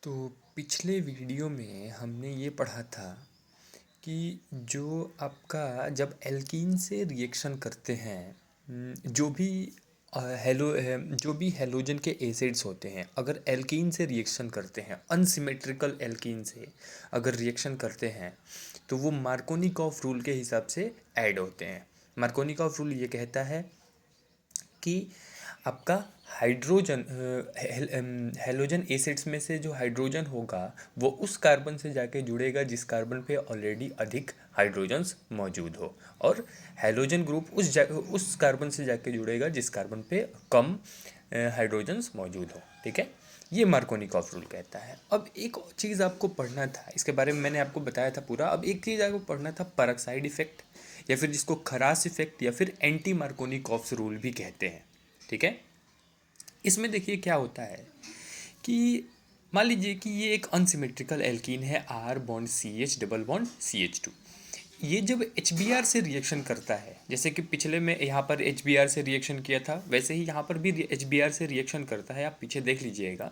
तो पिछले वीडियो में हमने ये पढ़ा था कि जो आपका जब एल्कीन से रिएक्शन करते हैं, जो भी जो भी हेलोजन के एसिड्स होते हैं, अगर एल्कीन से रिएक्शन करते हैं, अनसिमेट्रिकल एल्कीन से अगर रिएक्शन करते हैं, तो वो मार्कोनिकॉफ रूल के हिसाब से ऐड होते हैं। मार्कोनिकॉफ रूल ये कहता है कि आपका हाइड्रोजन हेलोजन एसिड्स में से जो हाइड्रोजन होगा वो उस कार्बन से जाके जुड़ेगा जिस कार्बन पे ऑलरेडी अधिक हाइड्रोजन्स मौजूद हो, और हेलोजन ग्रुप उस कार्बन से जाके जुड़ेगा जिस कार्बन पे कम हाइड्रोजन्स मौजूद हो। ठीक है, ये मार्कोनिकॉफ रूल कहता है। अब एक चीज़ आपको पढ़ना था, इसके बारे में मैंने आपको बताया था पूरा। अब एक चीज़ आपको पढ़ना था, परऑक्साइड इफेक्ट, या फिर जिसको खरास इफेक्ट या फिर एंटी मार्कोनिकॉफ्स रूल भी कहते हैं। ठीक है, इसमें देखिए क्या होता है कि मान लीजिए कि ये एक अनसिमेट्रिकल एल्कीन है, R bond C H double bond C H two. ये जब एच बी आर से रिएक्शन करता है, जैसे कि पिछले में यहाँ पर एच बी आर से रिएक्शन किया था, वैसे ही यहाँ पर भी एच बी आर से रिएक्शन करता है। आप पीछे देख लीजिएगा।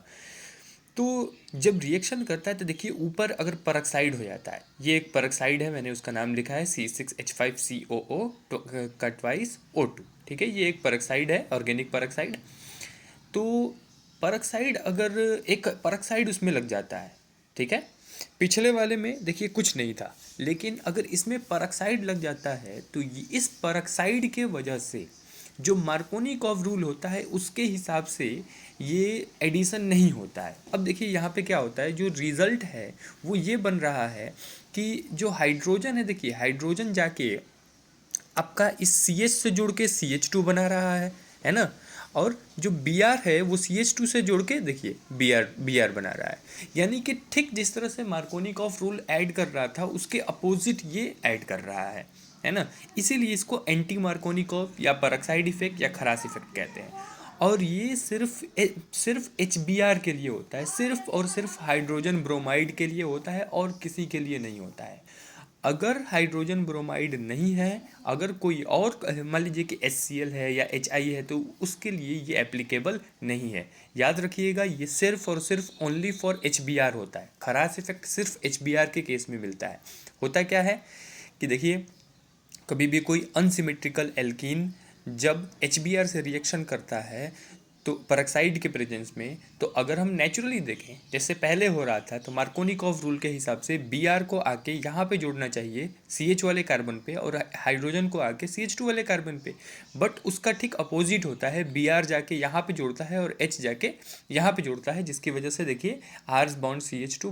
तो जब रिएक्शन करता है तो देखिए ऊपर अगर परऑक्साइड हो जाता है, ये एक परऑक्साइड है, मैंने उसका नाम लिखा है C6H5COO कटवाइज O2। ठीक है, ये एक परऑक्साइड है, ऑर्गेनिक परऑक्साइड। तो परऑक्साइड अगर एक परऑक्साइड उसमें लग जाता है, ठीक है, पिछले वाले में देखिए कुछ नहीं था, लेकिन अगर इसमें परऑक्साइड लग जाता है तो इस परऑक्साइड के वजह से जो मार्कोनिकॉफ रूल होता है उसके हिसाब से ये एडिशन नहीं होता है। अब देखिए यहाँ पे क्या होता है, जो रिजल्ट है वो ये बन रहा है कि जो हाइड्रोजन है, देखिए हाइड्रोजन जाके आपका इस सी एच से जुड़ के सी एच टू बना रहा है ना, और जो बी आर है वो सी एच टू से जुड़ के देखिए बी आर बना रहा है। यानी कि ठीक जिस तरह से मार्कोनिकॉफ रूल ऐड कर रहा था उसके अपोजिट ये ऐड कर रहा है ना। इसीलिए इसको एंटी मार्कोनिकॉफ या परऑक्साइड इफेक्ट या खरास इफेक्ट कहते हैं। और ये सिर्फ एच बी आर के लिए होता है, सिर्फ और सिर्फ हाइड्रोजन ब्रोमाइड के लिए होता है, और किसी के लिए नहीं होता है। अगर हाइड्रोजन ब्रोमाइड नहीं है, अगर कोई और मान लीजिए कि HCl है या HI है, तो उसके लिए ये एप्लीकेबल नहीं है। याद रखिएगा, ये सिर्फ और सिर्फ ओनली फॉर HBr होता है। खरास इफेक्ट सिर्फ HBr के केस में मिलता है। होता क्या है कि देखिए, कभी भी कोई अनसिमेट्रिकल एल्कीन जब HBr से रिएक्शन करता है तो परऑक्साइड के प्रेजेंस में, तो अगर हम नेचुरली देखें जैसे पहले हो रहा था, तो मार्कोनिकॉफ रूल के हिसाब से Br को आके यहाँ पे जोड़ना चाहिए CH वाले कार्बन पे, और हाइड्रोजन को आके CH2 वाले कार्बन पे। बट उसका ठीक अपोजिट होता है, Br जाके यहाँ पे जोड़ता है और H जाके यहाँ पे जोड़ता है, जिसकी वजह से देखिए R's bond CH2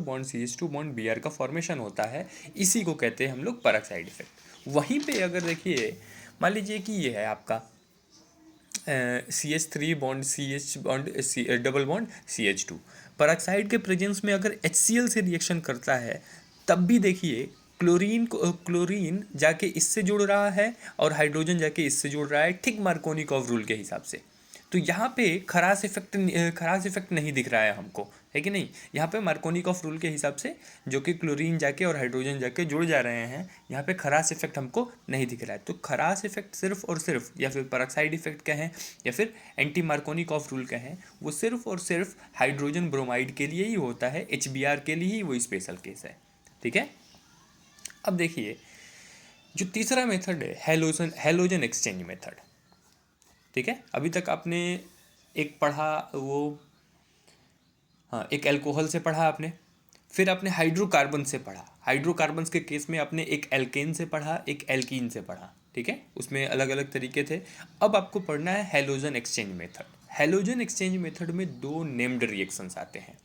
bond Br का फॉर्मेशन होता है। इसी को कहते हैं हम लोग परऑक्साइड इफेक्ट। वहीं पे अगर देखिए, मान लीजिए कि ये है आपका CH3 bond CH bond double bond CH2, peroxide के प्रेजेंस में अगर HCl से रिएक्शन करता है, तब भी देखिए क्लोरीन जाके इससे जुड़ रहा है और हाइड्रोजन जाके इससे जुड़ रहा है, ठीक मार्कोनिकॉफ रूल के हिसाब से। तो यहाँ पे खरास इफेक्ट नहीं दिख रहा है हमको, है कि नहीं। यहाँ पे मार्कोनिकॉफ रूल के हिसाब से जो कि क्लोरीन जाके और हाइड्रोजन जाके जुड़ जा रहे हैं, यहाँ पे खरास इफेक्ट हमको नहीं दिख रहा है। तो खरास इफेक्ट सिर्फ और सिर्फ, या फिर परऑक्साइड इफेक्ट कहें या फिर एंटी मार्कोनिकॉफ रूल कहें, वो सिर्फ और सिर्फ हाइड्रोजन ब्रोमाइड के लिए ही होता है, HBr के लिए ही वो स्पेशल केस है। ठीक है, अब देखिए जो तीसरा मेथड है, हेलोजन एक्सचेंज मेथड। ठीक है, अभी तक आपने एक पढ़ा वो, हाँ, एक अल्कोहल से पढ़ा आपने, फिर आपने हाइड्रोकार्बन से पढ़ा, हाइड्रोकार्बन्स के केस में आपने एक एल्केन से पढ़ा, एक एल्कीन से पढ़ा। ठीक है, उसमें अलग अलग तरीके थे। अब आपको पढ़ना है halogen exchange method. Halogen exchange method में दो नेम्ड रिएक्शंस आते हैं,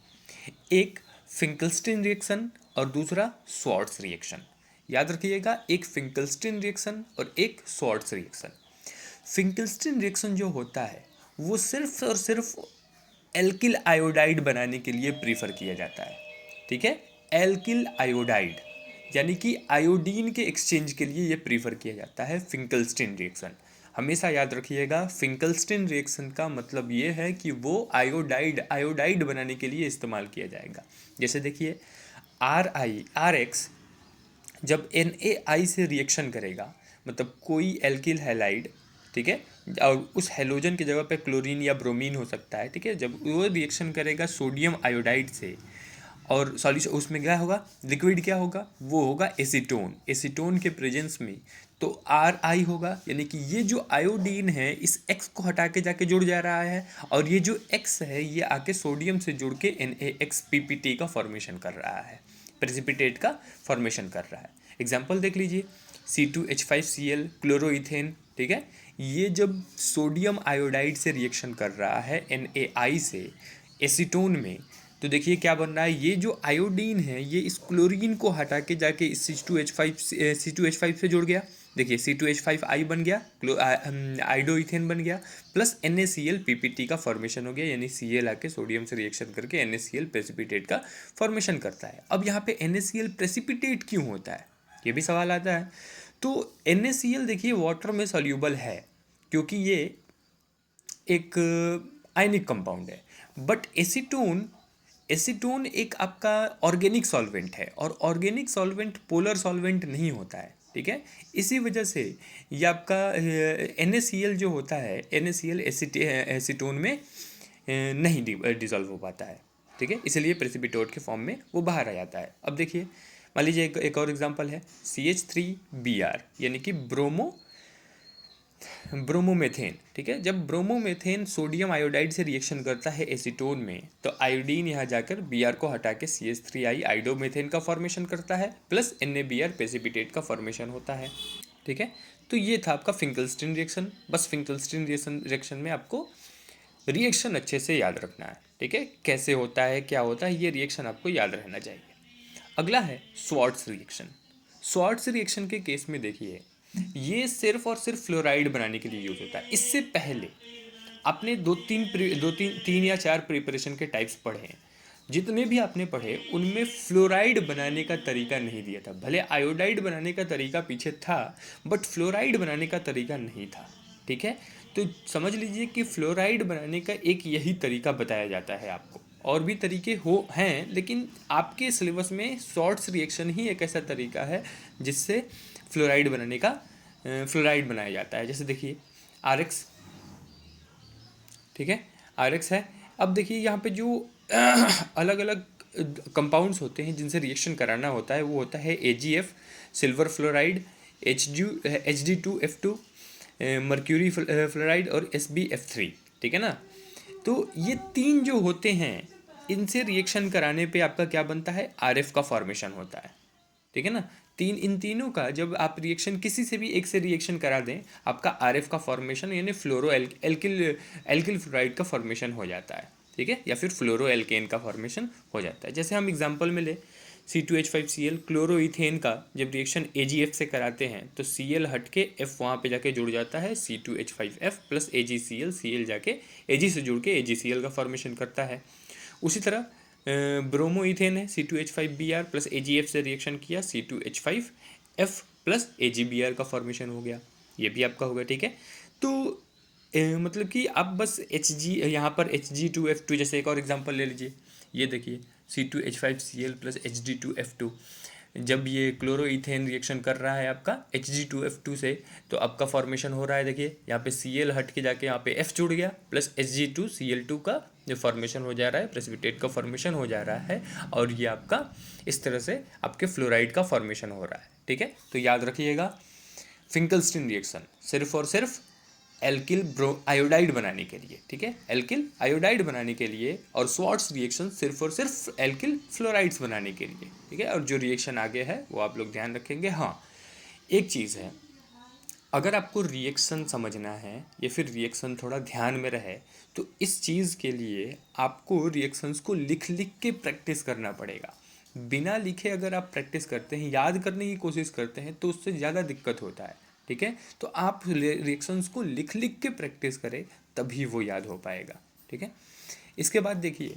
एक फिंकलस्टीन रिएक्शन और दूसरा स्वार्ट्स रिएक्शन। याद रखिएगा, एक फिंकलस्टीन रिएक्शन और एक स्वार्ट्स रिएक्शन। फिंकलस्टीन रिएक्शन जो होता है वो सिर्फ और सिर्फ एल्किल आयोडाइड बनाने के लिए प्रीफर किया जाता है। ठीक है, एल्किल आयोडाइड यानी कि आयोडीन के एक्सचेंज के लिए ये प्रीफर किया जाता है फिंकलस्टीन रिएक्शन। हमेशा याद रखिएगा, फिंकलस्टीन रिएक्शन का मतलब ये है कि वो आयोडाइड बनाने के लिए इस्तेमाल किया जाएगा। जैसे देखिए, आर एक्स जब Na से रिएक्शन करेगा, मतलब कोई एल्किल हैलाइड, ठीक है, और उस हेलोजन की जगह पे क्लोरीन या ब्रोमीन हो सकता है, ठीक है, जब वो रिएक्शन करेगा सोडियम आयोडाइड से, और सॉल्यूशन उसमें क्या होगा, लिक्विड क्या होगा, वो होगा एसीटोन। एसीटोन के प्रेजेंस में तो आर आई होगा, यानी कि ये जो आयोडीन है इस एक्स को हटा के जाके जुड़ जा रहा है, और ये जो एक्स है ये आके सोडियम से जुड़ के NaXPPT का फॉर्मेशन कर रहा है, प्रेसिपिटेट का फॉर्मेशन कर रहा है। एग्जाम्पल देख लीजिए, C2H5Cl क्लोरोइथेन, ठीक है, ये जब सोडियम आयोडाइड से रिएक्शन कर रहा है NaI से एसीटोन में, तो देखिए क्या बन रहा है, ये जो आयोडीन है ये इस क्लोरीन को हटा के जाके इस C2H5 से जुड़ गया। देखिए C2H5I बन गया, आइडोइथेन बन गया, प्लस NaCl का फॉर्मेशन हो गया, यानी Cl आके सोडियम से रिएक्शन करके NaCl प्रेसिपिटेट का फॉर्मेशन करता है। अब यहाँ पे NaCl प्रेसिपिटेट क्यों होता है, ये भी सवाल आता है। तो NaCl देखिए वाटर में सॉल्यूबल है, क्योंकि ये एक आयनिक कंपाउंड है, बट एसीटोन एक आपका ऑर्गेनिक सॉल्वेंट है, और ऑर्गेनिक सॉल्वेंट पोलर सॉल्वेंट नहीं होता है, ठीक है। इसी वजह से ये आपका NaCl जो होता है, NaCl एसीटोन में नहीं डिसॉल्व हो पाता है, ठीक है, इसलिए प्रेसिपिटेट के फॉर्म में वो बाहर आ जाता है। अब देखिए, मान लीजिए एक और एग्जांपल है CH3Br, यानी कि ब्रोमोमेथेन, ठीक है। जब ब्रोमोमेथेन सोडियम आयोडाइड से रिएक्शन करता है एसीटोन में, तो आयोडीन यहाँ जाकर Br को हटा के CH3I आइडोमेथेन का फॉर्मेशन करता है, प्लस NaBr प्रेसिपिटेट का फॉर्मेशन होता है, ठीक है। तो ये था आपका फिंकलस्टीन रिएक्शन। बस फिंकलस्टीन रिएक्शन में आपको रिएक्शन अच्छे से याद रखना है, ठीक है, कैसे होता है क्या होता है, ये रिएक्शन आपको याद रहना चाहिए। अगला है स्वार्ट्स रिएक्शन। स्वार्ट्स रिएक्शन के केस में देखिए, ये सिर्फ और सिर्फ फ्लोराइड बनाने के लिए यूज होता है। इससे पहले आपने तीन या चार प्रिपरेशन के टाइप्स पढ़े हैं, जितने भी आपने पढ़े उनमें फ्लोराइड बनाने का तरीका नहीं दिया था। भले आयोडाइड बनाने का तरीका पीछे था, बट फ्लोराइड बनाने का तरीका नहीं था, ठीक है। तो समझ लीजिए कि फ्लोराइड बनाने का एक यही तरीका बताया जाता है आपको, और भी तरीके हैं, लेकिन आपके सिलेबस में शॉर्ट्स रिएक्शन ही एक ऐसा तरीका है जिससे फ्लोराइड बनाया जाता है। जैसे देखिए RX, ठीक है, RX है। अब देखिए यहाँ पे जो अलग अलग कंपाउंड्स होते हैं जिनसे रिएक्शन कराना होता है, वो होता है AgF silver fluoride, HD2F2 mercury fluoride, और SbF3, ठीक है ना। तो ये तीन जो होते हैं, इनसे रिएक्शन कराने पे आपका क्या बनता है, RF का फॉर्मेशन होता है, ठीक है ना। इन तीनों का जब आप रिएक्शन किसी से भी एक से रिएक्शन करा दें, आपका RF का फॉर्मेशन यानी फ्लोरो एल्किल फ्लोराइड का फॉर्मेशन हो जाता है, ठीक है, या फिर फ्लोरो एल्केन का फॉर्मेशन हो जाता है। जैसे हम एग्जांपल में ले C2H5Cl क्लोरोइथेन का जब रिएक्शन AgF से कराते हैं, तो Cl हट के F वहाँ पे जाके जुड़ जाता है, C2H5F प्लस AgCl, Cl जाके Ag से जुड़ के AgCl का फॉर्मेशन करता है। उसी तरह ब्रोमोइथेन है, C2H5Br प्लस AgF से रिएक्शन किया, C2H5F प्लस AgBr का फॉर्मेशन हो गया, ये भी आपका होगा, ठीक है। तो मतलब कि आप बस यहाँ पर Hg2F2, जैसे एक और एग्जांपल ले लीजिए, ये देखिए C2H5Cl प्लस Hg2F2, जब ये क्लोरोइथेन रिएक्शन कर रहा है आपका Hg2F2 से, तो आपका फॉर्मेशन हो रहा है। देखिए यहाँ पे Cl हट के जाके यहाँ पे F जुड़ गया, प्लस Hg2Cl2 का जो फॉर्मेशन हो जा रहा है, प्रेसिपिटेट का फॉर्मेशन हो जा रहा है, और ये आपका इस तरह से आपके फ्लोराइड का फॉर्मेशन हो रहा है, ठीक है। तो याद रखिएगा, फिंकलस्टीन रिएक्शन सिर्फ और सिर्फ एल्किल आयोडाइड बनाने के लिए, ठीक है, एल्किल आयोडाइड बनाने के लिए, और स्वार्ट्स रिएक्शन सिर्फ और सिर्फ एल्किल फ्लोराइड्स बनाने के लिए, ठीक है। और जो रिएक्शन आगे है वो आप लोग ध्यान रखेंगे। हाँ, एक चीज़ है, अगर आपको रिएक्शन समझना है या फिर रिएक्शन थोड़ा ध्यान में रहे, तो इस चीज़ के लिए आपको रिएक्शंस को लिख लिख के प्रैक्टिस करना पड़ेगा। बिना लिखे अगर आप प्रैक्टिस करते हैं, याद करने की कोशिश करते हैं, तो उससे ज़्यादा दिक्कत होता है, ठीक है। तो आप रिएक्शंस को लिख लिख के प्रैक्टिस करें, तभी वो याद हो पाएगा, ठीक है। इसके बाद देखिए,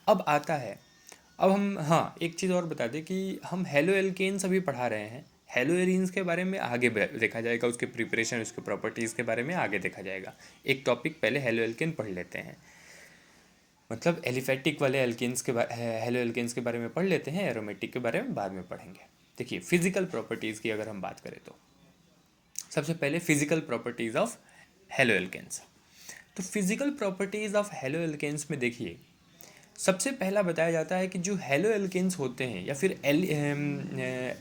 अब आता है, अब हम, हाँ एक चीज़ और बता दें कि हम हेलो एल्केन्स अभी पढ़ा रहे हैं, हेलो एरीन्स के बारे में आगे देखा जाएगा, उसके प्रिपरेशन, उसके प्रॉपर्टीज़ के बारे में आगे देखा जाएगा। एक टॉपिक पहले हेलो एल्केन पढ़ लेते हैं, मतलब एलिफेटिक वाले एल्केन्स के हेलो एल्केन्स के बारे में पढ़ लेते हैं, एरोमेटिक के बारे में बाद में पढ़ेंगे। देखिए फिजिकल प्रॉपर्टीज़ की अगर हम बात करें, तो सबसे पहले physical properties of halo alkanes. तो physical properties of halo alkanes में देखिए, सबसे पहला बताया जाता है कि जो हेलो एल्केन्स होते हैं या फिर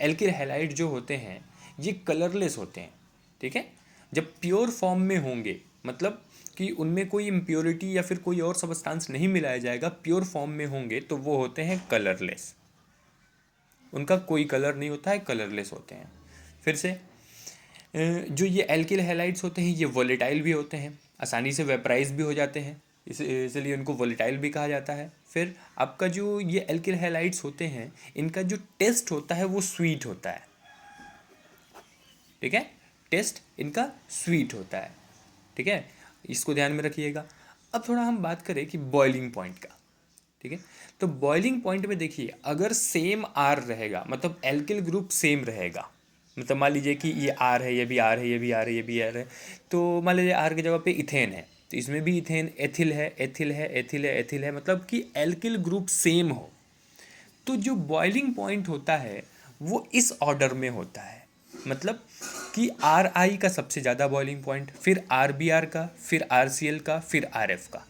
एल्किल हैलाइड जो होते हैं ये कलरलेस होते हैं। ठीक है, जब प्योर फॉर्म में होंगे, मतलब कि उनमें कोई इम्प्योरिटी या फिर कोई और सब्सटेंस नहीं मिलाया जाएगा, प्योर फॉर्म में होंगे तो वो होते हैं कलरलेस। उनका कोई कलर नहीं होता है, कलरलेस होते हैं। फिर से जो ये एल्किल हैलाइड्स होते हैं ये वोलेटाइल भी होते हैं, आसानी से वेपराइज भी हो जाते हैं, इसलिए उनको वोलेटाइल भी कहा जाता है। फिर आपका जो ये एल्किल हैलाइड्स होते हैं इनका जो टेस्ट होता है वो स्वीट होता है। ठीक है, टेस्ट इनका स्वीट होता है। ठीक है, इसको ध्यान में रखिएगा। अब थोड़ा हम बात करें कि बॉइलिंग पॉइंट का। ठीक है, तो बॉइलिंग पॉइंट में देखिए अगर सेम आर रहेगा, मतलब एल्किल ग्रुप सेम रहेगा, मतलब मान लीजिए कि ये आर है, ये भी आर है, ये भी आर है, ये भी आर है, तो मान लीजिए आर की जगह पे इथेन है तो इसमें भी इथेन, एथिल है, एथिल है, एथिल है, एथिल है, मतलब कि एल्किल ग्रुप सेम हो, तो जो बॉइलिंग पॉइंट होता है वो इस ऑर्डर में होता है। मतलब कि आर आई का सबसे ज़्यादा बॉइलिंग पॉइंट, फिर आर बी आर का, फिर आर सी एल का, फिर आर एफ का।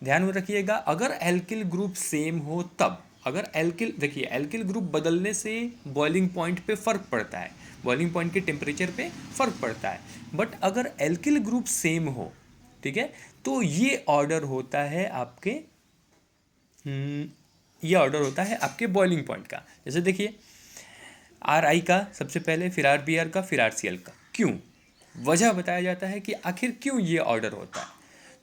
ध्यान में रखिएगा अगर एल्किल ग्रुप सेम हो तब, अगर एल्किल, देखिए एल्किल ग्रुप बदलने से बॉइलिंग पॉइंट पे फ़र्क पड़ता है, बॉइलिंग पॉइंट के टेम्परेचर पे फ़र्क पड़ता है, बट अगर एल्किल ग्रुप सेम हो, ठीक है, तो ये ऑर्डर होता है आपके ये ऑर्डर होता है आपके बॉइलिंग पॉइंट का। जैसे देखिए आर आई का सबसे पहले, फिर आर बी आर का, फिर आर सी एल का। क्यों, वजह बताया जाता है कि आखिर क्यों ये ऑर्डर होता है।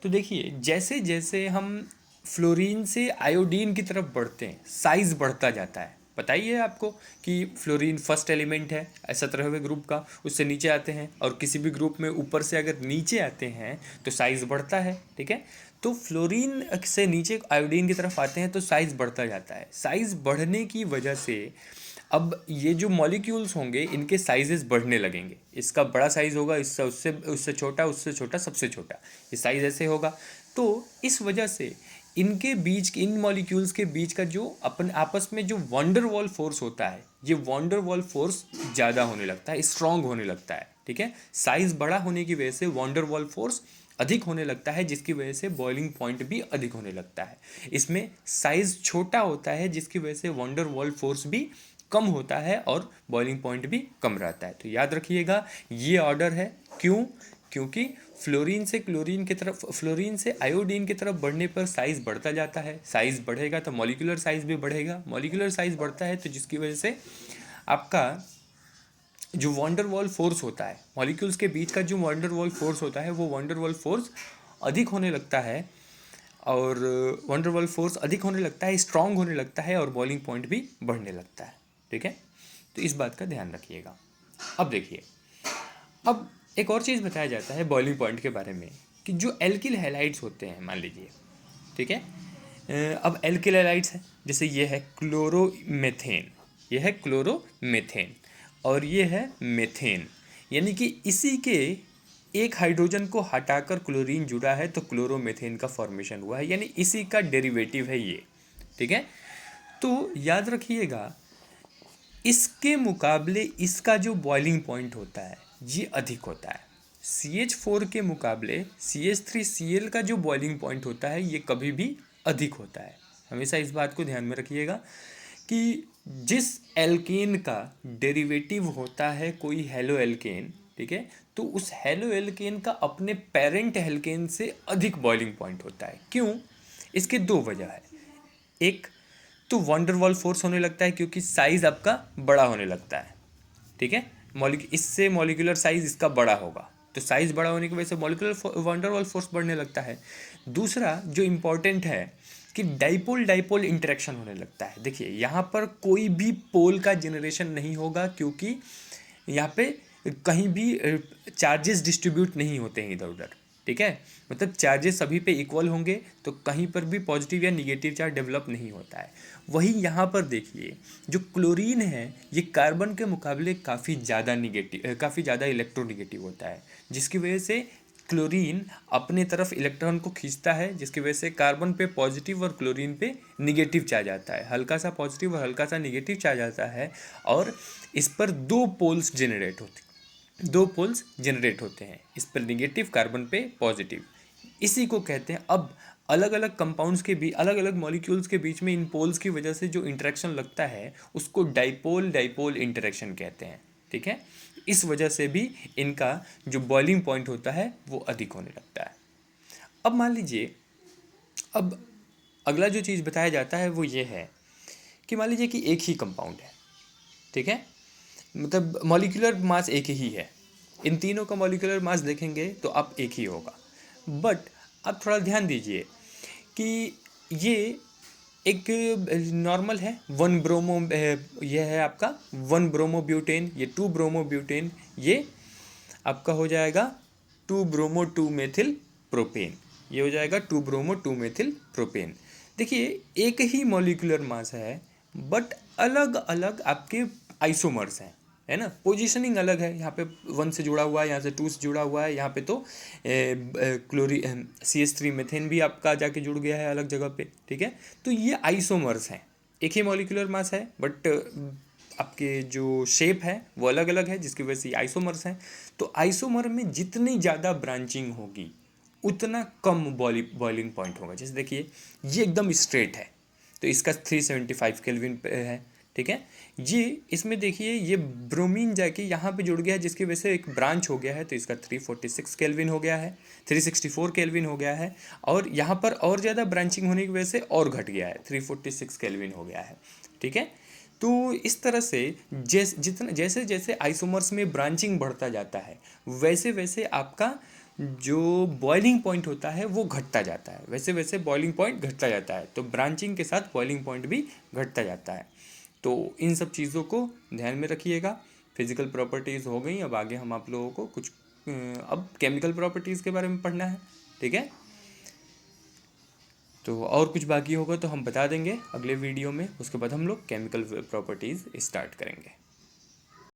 तो देखिए जैसे जैसे हम फ्लोरीन से आयोडीन की तरफ बढ़ते हैं साइज़ बढ़ता जाता है। बताइए आपको कि फ्लोरीन फर्स्ट एलिमेंट है 17वें ग्रुप का, उससे नीचे आते हैं, और किसी भी ग्रुप में ऊपर से अगर नीचे आते हैं तो साइज़ बढ़ता है। ठीक है, तो फ्लोरीन से नीचे आयोडीन की तरफ आते हैं तो साइज़ बढ़ता जाता है। साइज़ बढ़ने की वजह से अब ये जो मॉलिक्यूल्स होंगे इनके साइजेस बढ़ने लगेंगे, इसका बड़ा साइज़ होगा, इसका उससे उससे छोटा, उससे छोटा, सबसे छोटा, ये साइज़ ऐसे होगा। तो इस वजह से इनके बीच, इन मॉलिक्यूल्स के बीच का जो अपन आपस में जो वंडर वॉल फोर्स होता है, ये वंडर वॉल फोर्स ज़्यादा होने लगता है, स्ट्रांग होने लगता है। ठीक है, साइज़ बड़ा होने की वजह से वंडर वॉल फोर्स अधिक होने लगता है, जिसकी वजह से बॉइलिंग पॉइंट भी अधिक होने लगता है। इसमें साइज़ छोटा होता है जिसकी वजह से वंडर वॉल फोर्स भी कम होता है और बॉइलिंग पॉइंट भी कम रहता है। तो याद रखिएगा ये ऑर्डर है। क्यों, क्योंकि फ्लोरीन से क्लोरीन की तरफ, फ्लोरीन से आयोडीन की तरफ बढ़ने पर साइज़ बढ़ता जाता है, साइज़ बढ़ेगा तो मॉलिक्यूलर साइज़ भी बढ़ेगा, मॉलिक्यूलर साइज़ बढ़ता है तो जिसकी वजह से आपका जो वंडर वॉल फोर्स होता है, मॉलिक्यूल्स के बीच का जो वंडर वॉल फोर्स होता है वो वंडर वॉल फोर्स अधिक होने लगता है, और वंडर वॉल फोर्स अधिक होने लगता है, स्ट्रांग होने लगता है, और बॉइलिंग पॉइंट भी बढ़ने लगता है। ठीक है, तो इस बात का ध्यान रखिएगा। अब देखिए, अब एक और चीज़ बताया जाता है बॉइलिंग पॉइंट के बारे में कि जो एल्किल हैलाइड्स होते हैं, मान लीजिए, ठीक है, अब एल्किल हैलाइड्स है, जैसे ये है क्लोरोमेथेन, ये है क्लोरोमेथेन, और ये है मेथेन, यानी कि इसी के एक हाइड्रोजन को हटाकर क्लोरीन जुड़ा है तो क्लोरोमेथेन का फॉर्मेशन हुआ है, यानी इसी का डेरिवेटिव है ये। ठीक है, तो याद रखिएगा इसके मुकाबले इसका जो बॉइलिंग पॉइंट होता है ये अधिक होता है। CH4 के मुकाबले CH3Cl का जो बॉइलिंग पॉइंट होता है ये कभी भी अधिक होता है। हमेशा इस बात को ध्यान में रखिएगा कि जिस एल्केन का डेरिवेटिव होता है कोई हेलो एल्केन, ठीक है, तो उस हेलो एल्केन का अपने पेरेंट एल्केन से अधिक बॉइलिंग पॉइंट होता है। क्यों, इसके दो वजह है। एक तो वंडर वॉल फोर्स होने लगता है क्योंकि साइज आपका बड़ा होने लगता है। ठीक है, इससे मॉलिक्यूलर साइज इसका बड़ा होगा, तो साइज बड़ा होने की वजह से मॉलिक्यूलर वंडर वॉल फोर्स बढ़ने लगता है। दूसरा जो इम्पोर्टेंट है कि डाइपोल डाइपोल इंटरेक्शन होने लगता है। देखिए यहाँ पर कोई भी पोल का जनरेशन नहीं होगा क्योंकि यहाँ पे कहीं भी चार्जेस डिस्ट्रीब्यूट नहीं होते हैं इधर उधर। ठीक है, मतलब चार्जेस सभी पे इक्वल होंगे तो कहीं पर भी पॉजिटिव या निगेटिव चार्ज डेवलप नहीं होता है। वही यहाँ पर देखिए जो क्लोरीन है ये कार्बन के मुकाबले काफ़ी ज़्यादा निगेटिव, काफ़ी ज़्यादा इलेक्ट्रोनिगेटिव होता है, जिसकी वजह से क्लोरीन अपने तरफ इलेक्ट्रॉन को खींचता है, जिसकी वजह से कार्बन पे पॉजिटिव और क्लोरीन पे निगेटिव चार्ज आता है, हल्का सा पॉजिटिव और हल्का सा निगेटिव चार्ज आता है, और इस पर दो पोल्स जनरेट होते हैं, इस पर निगेटिव, कार्बन पे पॉजिटिव। इसी को कहते हैं। अब अलग अलग कंपाउंड्स के भी अलग अलग मॉलिक्यूल्स के बीच में इन पोल्स की वजह से जो इंटरेक्शन लगता है उसको डाइपोल डाइपोल इंटरेक्शन कहते हैं। ठीक है, इस वजह से भी इनका जो बॉइलिंग पॉइंट होता है वो अधिक होने लगता है। अब मान लीजिए, अब अगला जो चीज़ बताया जाता है वो ये है कि मान लीजिए कि एक ही कंपाउंड है। ठीक है, मतलब मॉलिक्यूलर मास एक ही है, इन तीनों का मॉलिक्यूलर मास देखेंगे तो अब एक ही होगा। बट आप थोड़ा ध्यान दीजिए कि ये एक नॉर्मल है, वन ब्रोमो, ये है आपका वन ब्रोमो ब्यूटेन, ये टू ब्रोमो ब्यूटेन, ये आपका हो जाएगा to bromo to methyl propane, ये हो जाएगा to bromo to methyl propane. देखिए एक ही मॉलिक्यूलर मास है बट अलग अलग आपके आइसोमर्स हैं, है ना, पोजीशनिंग अलग है, यहाँ पे 1 से जुड़ा हुआ है, यहाँ से 2 से जुड़ा हुआ है, यहाँ पे तो क्लोरी CH3 मेथेन भी आपका जाके जुड़ गया है अलग जगह पे। ठीक है, तो ये आइसोमर्स हैं, एक ही मॉलिक्यूलर मास है बट आपके जो शेप है वो अलग अलग है, जिसकी वजह से ये आइसोमर्स हैं। तो आइसोमर में जितनी ज़्यादा ब्रांचिंग होगी उतना कम बॉइलिंग पॉइंट होगा। जैसे देखिए ये एकदम स्ट्रेट है तो इसका 375 केल्विन है। ठीक है, ये इसमें देखिए ये ब्रोमीन जाके यहाँ पे जुड़ गया है, जिसकी वजह से एक ब्रांच हो गया है, तो इसका 346 केल्विन हो गया है, 364 केल्विन हो गया है। और यहाँ पर और ज़्यादा ब्रांचिंग होने की वजह से और घट गया है, 346 केल्विन हो गया है। ठीक है, तो इस तरह से जैसे जैसे आइसोमर्स में ब्रांचिंग बढ़ता जाता है वैसे वैसे आपका जो बॉइलिंग पॉइंट होता है वो घटता जाता है, वैसे वैसे बॉइलिंग पॉइंट घटता जाता है, तो ब्रांचिंग के साथ बॉइलिंग पॉइंट भी घटता जाता है। तो इन सब चीज़ों को ध्यान में रखिएगा। फिजिकल प्रॉपर्टीज़ हो गई, अब आगे हम आप लोगों को कुछ अब केमिकल प्रॉपर्टीज़ के बारे में पढ़ना है। ठीक है, तो और कुछ बाकी होगा तो हम बता देंगे अगले वीडियो में, उसके बाद हम लोग केमिकल प्रॉपर्टीज़ स्टार्ट करेंगे।